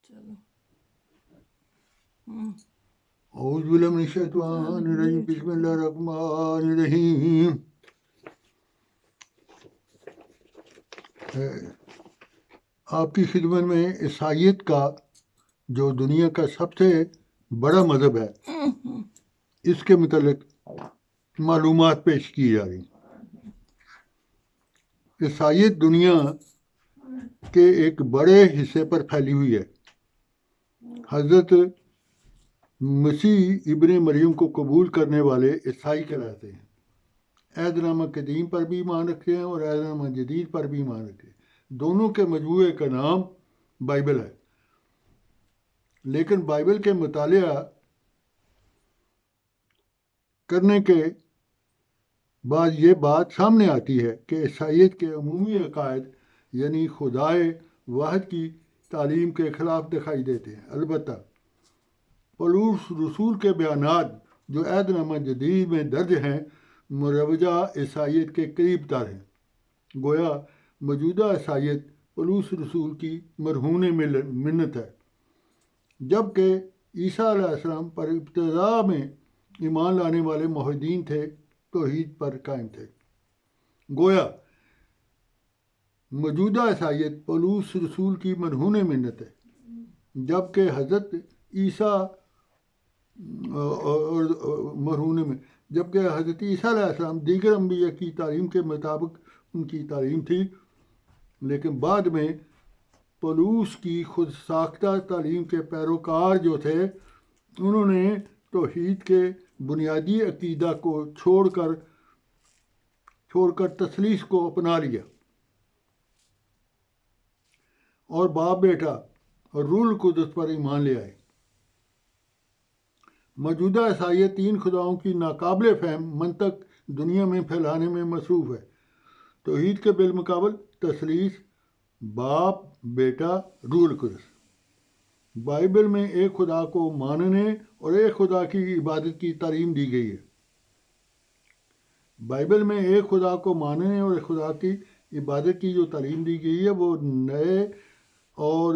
چلو اعوذ باللہ من الشیطان الرجیم بسم اللہ الرحمن الرحیم. آپ کی خدمت میں عیسائیت کا جو دنیا کا سب سے بڑا مذہب ہے اس کے متعلق معلومات پیش کی جا رہی. عیسائیت دنیا کے ایک بڑے حصے پر پھیلی ہوئی ہے. حضرت مسیح ابن مریم کو قبول کرنے والے عیسائی کہلاتے ہیں. عہد نامہ قدیم پر بھی ایمان رکھتے ہیں اور عہد نامہ جدید پر بھی ایمان رکھتے ہیں. دونوں کے مجموعے کا نام بائبل ہے. لیکن بائبل کے مطالعہ کرنے کے بعد یہ بات سامنے آتی ہے کہ عیسائیت کے عمومی عقائد یعنی خدائے واحد کی تعلیم کے خلاف دکھائی دیتے ہیں. البتہ پولس رسول کے بیانات جو عہد نامہ جدید میں درج ہیں مروجہ عیسائیت کے قریب تر ہیں. گویا موجودہ عیسائیت پولس رسول کی مرہون منت ہے، جبکہ عیسیٰ علیہ السلام پر ابتدا میں ایمان لانے والے موحدین تھے، توحید پر قائم تھے. گویا موجودہ عیسائیت پولس رسول کی مرہون منت ہے، جبکہ حضرت عیسیٰ علیہ السلام دیگر انبیاء کی تعلیم کے مطابق ان کی تعلیم تھی. لیکن بعد میں پولس کی خود ساختہ تعلیم کے پیروکار جو تھے انہوں نے توحید کے بنیادی عقیدہ کو چھوڑ کر تثلیث کو اپنا لیا اور باپ بیٹا اور روح القدس پر ایمان لے آئے. موجودہ عیسائیت تین خداؤں کی ناقابل فہم منطق دنیا میں پھیلانے میں مصروف ہے. توحید کے بالمقابل تثلیث، باپ بیٹا روح القدس. بائبل میں ایک خدا کو ماننے اور ایک خدا کی عبادت کی تعلیم دی گئی ہے. بائبل میں ایک خدا کو ماننے اور ایک خدا کی عبادت کی جو تعلیم دی گئی ہے وہ نئے اور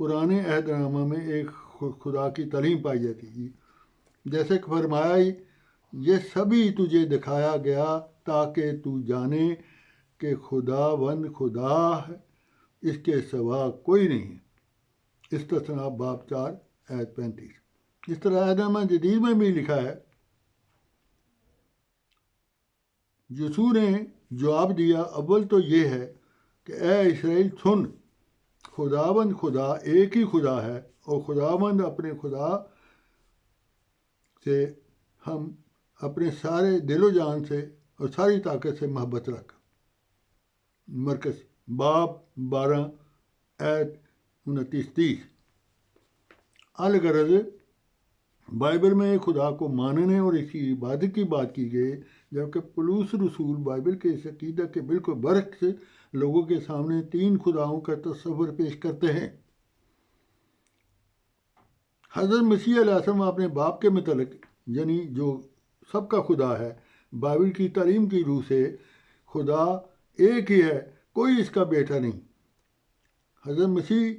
پرانے عہد نامہ میں ایک خدا کی تعلیم پائی جاتی ہے. جیسے کہ فرمایا یہ سبھی تجھے دکھایا گیا تاکہ تو جانے کہ خدا ہے، اس کے سوا کوئی نہیں. استثناء باب 4 آیت 35. اس طرح عہد نامہ جدید میں بھی لکھا ہے. یسوع نے جواب دیا، اول تو یہ ہے کہ اے اسرائیل سن، خداوند خدا ایک ہی خدا ہے اور خداوند اپنے خدا سے ہم اپنے سارے دل و جان سے اور ساری طاقت سے محبت رکھ. مرکز باب 12 آیت 29-30. الغرض بائبل میں ایک خدا کو ماننے اور اس کی عبادت کی بات کی گئی، جبکہ پولس رسول بائبل کے اس عقیدہ کے بالکل برعکس لوگوں کے سامنے تین خداؤں کا تصور پیش کرتے ہیں. حضرت مسیح علیہ السلام اپنے باپ کے متعلق یعنی جو سب کا خدا ہے بائبل کی تعلیم کی روح سے خدا ایک ہی ہے، کوئی اس کا بیٹا نہیں. حضرت مسیح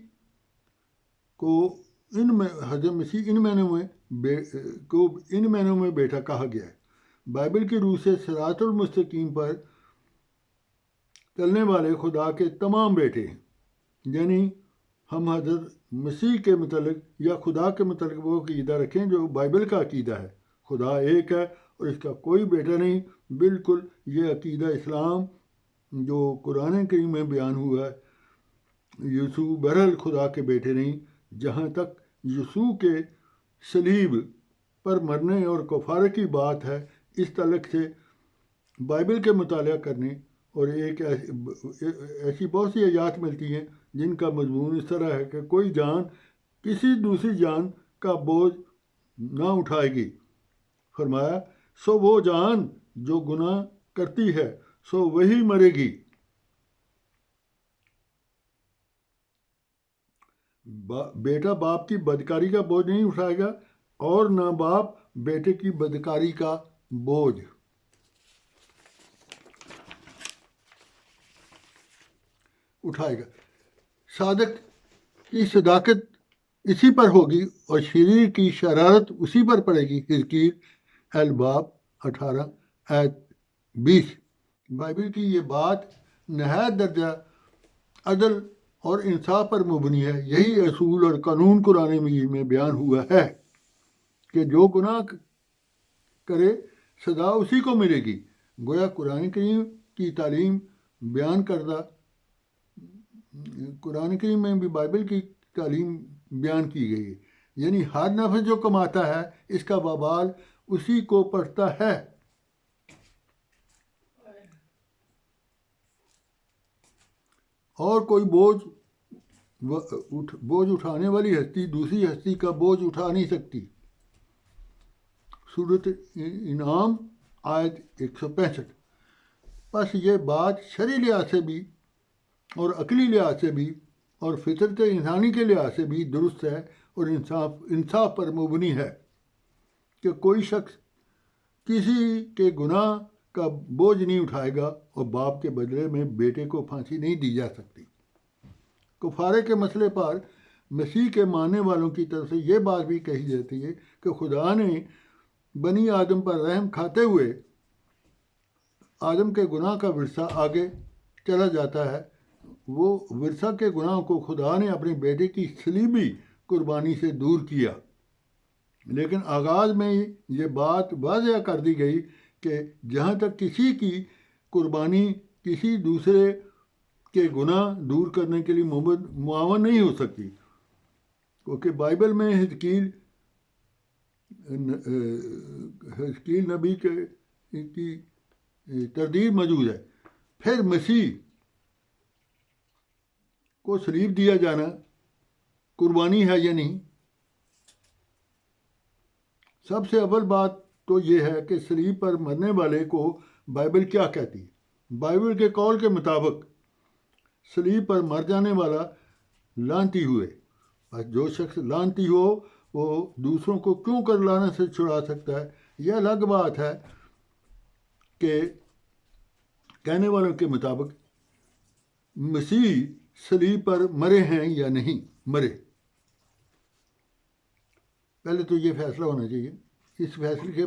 ان معنوں میں بیٹا کہا گیا ہے. بائبل کی روح سے صراط المستقیم پر چلنے والے خدا کے تمام بیٹے ہیں. یعنی ہم حضرت مسیح کے متعلق یا خدا کے متعلق وہ عقیدہ رکھیں جو بائبل کا عقیدہ ہے. خدا ایک ہے اور اس کا کوئی بیٹا نہیں. بالکل یہ عقیدہ اسلام جو قرآن کریم میں بیان ہوا ہے. یسوع بہرحال خدا کے بیٹے نہیں. جہاں تک یسوع کے صلیب پر مرنے اور کفارے کی بات ہے، اس تعلق سے بائبل کے مطالعہ کرنے اور ایک ایسی بہت سی آیات ملتی ہیں جن کا مضمون اس طرح ہے کہ کوئی جان کسی دوسری جان کا بوجھ نہ اٹھائے گی. فرمایا سو وہ جان جو گناہ کرتی ہے سو وہی مرے گی. بیٹا باپ کی بدکاری کا بوجھ نہیں اٹھائے گا اور نہ باپ بیٹے کی بدکاری کا بوجھ. اٹھائے گا. صادق کی صداقت اسی پر ہوگی اور شریر کی شرارت اسی پر پڑے گی۔ حزقیل الباب 18 آیت 20۔ بائبل کی یہ بات نہایت درجہ عدل اور انصاف پر مبنی ہے۔ یہی اصول اور قانون قرآن مجید میں بیان ہوا ہے کہ جو گناہ کرے سزا اسی کو ملے گی۔ گویا قرآن کریم کی تعلیم بیان کردہ، قرآن کریم میں بھی بائبل کی تعلیم بیان کی گئی ہے، یعنی ہر نفس جو کماتا ہے اس کا وبال اسی کو پڑتا ہے۔ اور کوئی بوجھ اٹھانے والی ہستی دوسری ہستی کا بوجھ اٹھا نہیں سکتی۔ سورۃ انعام آیت 165۔ بس یہ بات شرعی لحاظ سے بھی اور عقلی لحاظ سے بھی اور فطرت انسانی کے لحاظ سے بھی درست ہے اور انصاف پر مبنی ہے کہ کوئی شخص کسی کے گناہ کا بوجھ نہیں اٹھائے گا اور باپ کے بدلے میں بیٹے کو پھانسی نہیں دی جا سکتی۔ کفارے کے مسئلے پر مسیح کے ماننے والوں کی طرف سے یہ بات بھی کہی جاتی ہے کہ خدا نے بنی آدم پر رحم کھاتے ہوئے آدم کے گناہ کا ورثہ آگے چلا جاتا ہے۔ وہ ورثہ کے گناہ کو خدا نے اپنے بیٹے کی صلیبی قربانی سے دور کیا، لیکن آغاز میں یہ بات واضح کر دی گئی کہ جہاں تک کسی کی قربانی کسی دوسرے کے گناہ دور کرنے کے لیے معاون نہیں ہو سکتی، کیونکہ بائبل میں حزقیل نبی کی تردید موجود ہے۔ پھر مسیح کو صلیب دیا جانا قربانی ہے یا نہیں؟ سب سے اول بات تو یہ ہے کہ صلیب پر مرنے والے کو بائبل کیا کہتی ہے۔ بائبل کے قول کے مطابق صلیب پر مر جانے والا لعنتی ہوئے۔ بس جو شخص لعنتی ہو وہ دوسروں کو کیوں کر لعنت سے چھڑا سکتا ہے؟ یہ الگ بات ہے کہ کہنے والوں کے مطابق مسیح صلیب پر مرے ہیں یا نہیں مرے۔ پہلے تو یہ فیصلہ ہونا چاہیے، اس فیصلے کے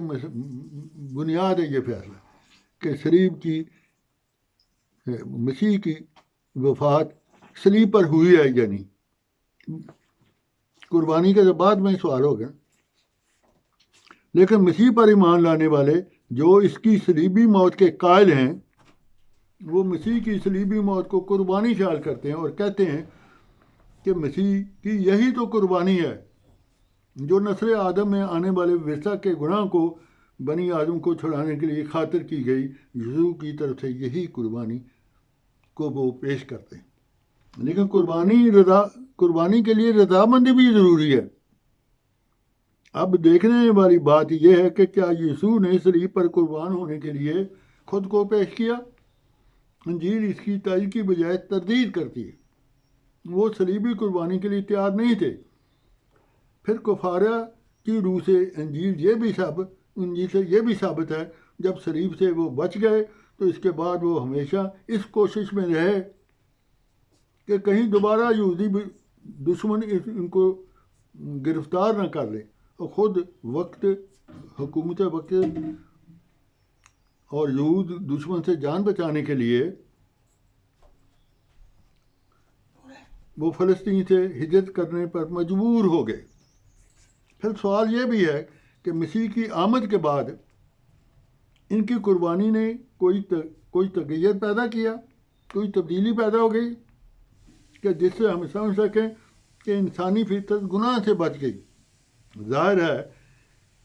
بنیاد ہے یہ فیصلہ کہ صلیب کی مسیح کی وفات صلیب پر ہوئی ہے یا نہیں۔ قربانی کے بعد میں سوال ہو گیا، لیکن مسیح پر ایمان لانے والے جو اس کی صلیبی موت کے قائل ہیں وہ مسیح کی صلیبی موت کو قربانی خیال کرتے ہیں اور کہتے ہیں کہ مسیح کی یہی تو قربانی ہے جو نسل آدم میں آنے والے ورثہ کے گناہ کو بنی آدم کو چھڑانے کے لیے خاطر کی گئی۔ یسوع کی طرف سے یہی قربانی کو وہ پیش کرتے ہیں، لیکن قربانی کے لیے رضامندی بھی ضروری ہے۔ اب دیکھنے والی بات یہ ہے کہ کیا یسوع نے صلیب پر قربان ہونے کے لیے خود کو پیش کیا؟ انجیل اس کی تائید کی بجائے تردید کرتی ہے۔ وہ صلیبی قربانی کے لیے تیار نہیں تھے۔ پھر کفارہ کی روح سے انجیل سے یہ بھی ثابت ہے جب صلیب سے وہ بچ گئے تو اس کے بعد وہ ہمیشہ اس کوشش میں رہے کہ کہیں دوبارہ یہودی دشمن ان کو گرفتار نہ کر لے، اور خود حکومت وقت اور یہود دشمن سے جان بچانے کے لیے وہ فلسطین سے ہجرت کرنے پر مجبور ہو گئے۔ پھر سوال یہ بھی ہے کہ مسیح کی آمد کے بعد ان کی قربانی نے کوئی تغیر پیدا کیا، کوئی تبدیلی پیدا ہو گئی کہ جس سے ہم سمجھ سکیں کہ انسانی فطرت گناہ سے بچ گئی۔ ظاہر ہے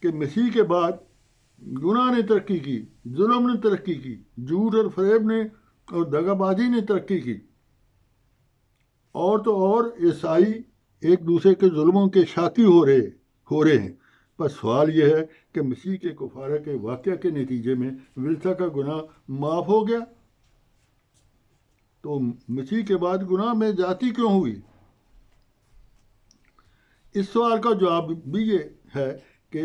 کہ مسیح کے بعد گناہ نے ترقی کی، ظلم نے ترقی کی، جھوٹ اور فریب نے اور دغا بازی نے ترقی کی، اور تو اور عیسائی ایک دوسرے کے ظلموں کے شاکی ہو رہے ہیں۔ بس سوال یہ ہے کہ مسیح کے کفارہ کے واقعہ کے نتیجے میں ورثہ کا گناہ معاف ہو گیا، تو مسیح کے بعد گناہ میں زیادتی کیوں ہوئی؟ اس سوال کا جواب بھی یہ ہے کہ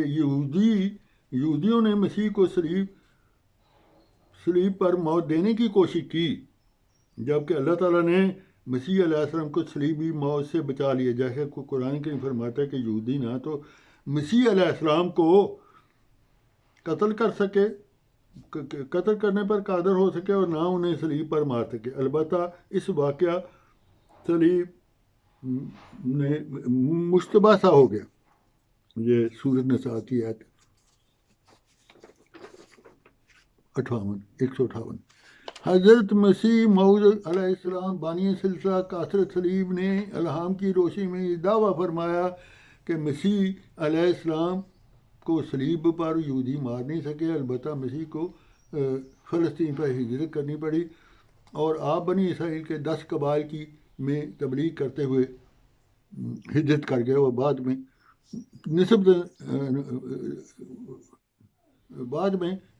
یہودیوں نے مسیح کو صلیب پر موت دینے کی کوشش کی، جبکہ اللہ تعالیٰ نے مسیح علیہ السلام کو صلیبی موت سے بچا لیا، جیسے قرآن کریم فرماتا ہے کہ یہودی نہ تو مسیح علیہ السلام کو قتل کر سکے، قتل کرنے پر قادر ہو سکے، اور نہ انہیں صلیب پر مار سکے۔ البتہ اس واقعہ صلیب نے مشتبہ سا ہو گیا۔ یہ سورۃ نساء کی آیت 158۔ حضرت مسیح موعود علیہ السلام بانی سلسلہ کاثرت صلیب نے الہام کی روشنی میں یہ دعویٰ فرمایا کہ مسیح علیہ السلام کو صلیب پر یہودی مار نہیں سکے، البتہ مسیح کو فلسطین پر ہجرت کرنی پڑی، اور آپ بنی اسرائیل کے 10 قبائل کی میں تبلیغ کرتے ہوئے ہجرت کر گئے، اور بعد میں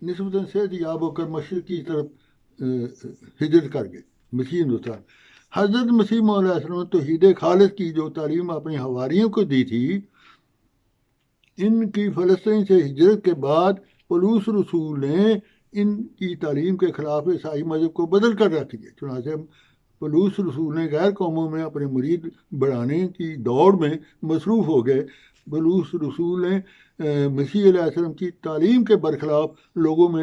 نسبتاً صحت یاب ہو کر مشرق کی طرف ہجرت کر گئے مسیح ہندوستان۔ حضرت مسیح موعود علیہ السلام نے توحید خالص کی جو تعلیم اپنے حواریوں کو دی تھی، ان کی فلسطین سے ہجرت کے بعد پولس رسول نے ان کی تعلیم کے خلاف عیسائی مذہب کو بدل کر رکھ دیا۔ چنانچہ پولس رسول نے غیر قوموں میں اپنے مرید بڑھانے کی دوڑ میں مصروف ہو گئے۔ پولس رسول نے مسیح علیہ السلام کی تعلیم کے برخلاف لوگوں میں